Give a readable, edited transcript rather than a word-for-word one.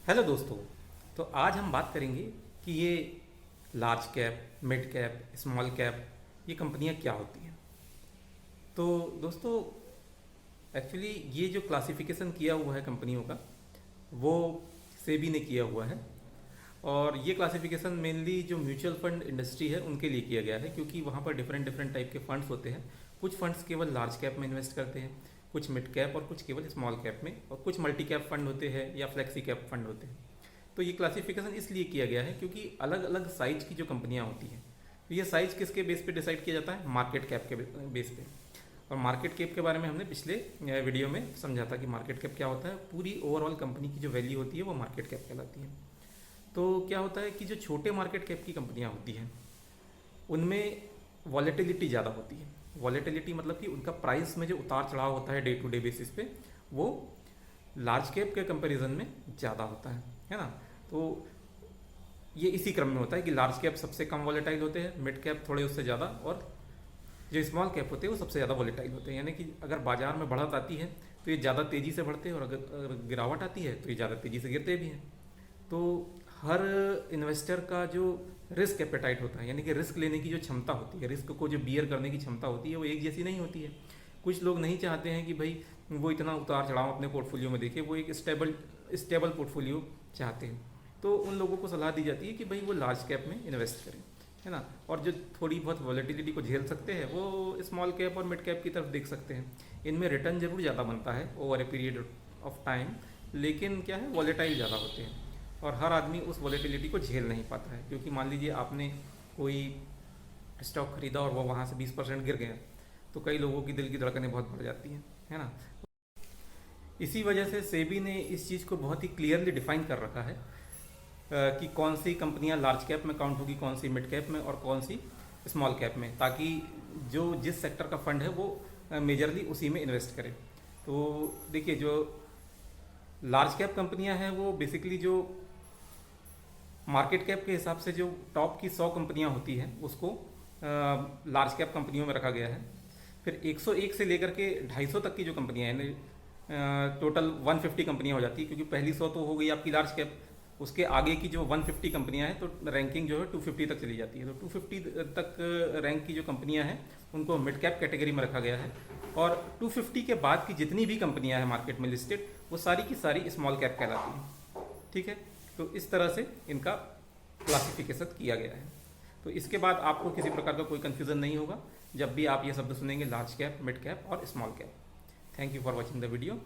Hello दोस्तों। तो आज हम बात करेंगे कि ये large cap, mid cap, small cap ये कंपनियां क्या होती हैं। तो दोस्तों, एक्चुअली ये जो क्लासिफिकेशन किया हुआ है कंपनियों का, वो सेबी ने किया हुआ है। और ये क्लासिफिकेशन मेनली जो म्यूचुअल फंड इंडस्ट्री है उनके लिए किया गया है, क्योंकि वहाँ पर डिफरेंट डिफरेंट टाइप के फंड्स होते हैं। कुछ फंड्स केवल लार्ज कैप में इन्वेस्ट करते हैं, कुछ मिड कैप और कुछ केवल स्मॉल कैप में, और कुछ मल्टी कैप फंड होते हैं या फ्लेक्सी कैप फंड होते हैं। तो ये क्लासिफिकेशन इसलिए किया गया है क्योंकि अलग अलग साइज की जो कंपनियां होती हैं, तो ये साइज किसके बेस पे डिसाइड किया जाता है? मार्केट कैप के बेस पे। और मार्केट कैप के बारे में हमने पिछले वीडियो में समझा था कि मार्केट कैप क्या होता है। पूरी ओवरऑल कंपनी की जो वैल्यू होती है वो मार्केट कैप कहलाती है। तो क्या होता है कि जो छोटे मार्केट कैप की कंपनियां होती हैं उनमें वॉलेटिलिटी ज़्यादा होती है। वॉलेटिलिटी मतलब कि उनका प्राइस में जो उतार चढ़ाव होता है डे टू डे बेसिस पे, वो लार्ज कैप के कंपैरिजन में ज़्यादा होता है ना। तो ये इसी क्रम में होता है कि लार्ज कैप सबसे कम वॉलेटाइल होते हैं, मिड कैप थोड़े उससे ज़्यादा, और जो स्मॉल कैप होते हैं वो सबसे ज़्यादा वॉलेटाइल होते हैं। यानी कि अगर बाजार में बढ़त आती है तो ये ज़्यादा तेज़ी से बढ़ते हैं, और अगर गिरावट आती है तो ये ज़्यादा तेज़ी से गिरते भी हैं। तो हर इन्वेस्टर का जो रिस्क एपेटाइट होता है, यानी कि रिस्क लेने की जो क्षमता होती है, रिस्क को जो बियर करने की क्षमता होती है, वो एक जैसी नहीं होती है। कुछ लोग नहीं चाहते हैं कि भाई वो इतना उतार चढ़ाव अपने पोर्टफोलियो में देखे, वो एक स्टेबल पोर्टफोलियो चाहते हैं। तो उन लोगों को सलाह दी जाती है कि भाई वो लार्ज कैप में इन्वेस्ट करें, है ना। और जो थोड़ी बहुत वॉलेटिलिटी को झेल सकते हैं वो स्मॉल कैप और मिड कैप की तरफ देख सकते हैं। इनमें रिटर्न जरूर ज़्यादा बनता है over a period of time, लेकिन क्या है, वॉलेटाइल ज़्यादा होते हैं। और हर आदमी उस वॉलेटिलिटी को झेल नहीं पाता है, क्योंकि मान लीजिए आपने कोई स्टॉक खरीदा और वो वहाँ से 20% गिर गया, तो कई लोगों की दिल की धड़कनें बहुत बढ़ जाती हैं, है ना। इसी वजह से सेबी ने इस चीज़ को बहुत ही क्लियरली डिफाइन कर रखा है कि कौन सी कंपनियां लार्ज कैप में काउंट होगी, कौन सी मिड कैप में और कौन सी स्मॉल कैप में, ताकि जो जिस सेक्टर का फंड है वो मेजरली उसी में इन्वेस्ट करे। तो देखिए, जो लार्ज कैप कंपनियां हैं वो बेसिकली जो मार्केट कैप के हिसाब से जो टॉप की 100 कंपनियां होती हैं उसको लार्ज कैप कंपनियों में रखा गया है। फिर 101 से लेकर के 250 तक की जो कंपनियां हैं, टोटल 150 कंपनियां हो जाती है, क्योंकि पहली 100 तो हो गई आपकी लार्ज कैप। उसके आगे की जो 150 कंपनियां हैं तो रैंकिंग जो है 250 तक चली जाती है। तो 250 तक रैंक की जो कंपनियां हैं उनको मिड कैप कैटेगरी में रखा गया है। और 250 के बाद की जितनी भी कंपनियां हैं मार्केट में लिस्टेड, वो सारी की सारी स्मॉल कैप कहलाती हैं। ठीक है, तो इस तरह से इनका क्लासिफिकेशन किया गया है। तो इसके बाद आपको किसी प्रकार का कोई कन्फ्यूज़न नहीं होगा जब भी आप ये शब्द सुनेंगे, लार्ज कैप, मिड कैप और small cap. Thank you for watching the video.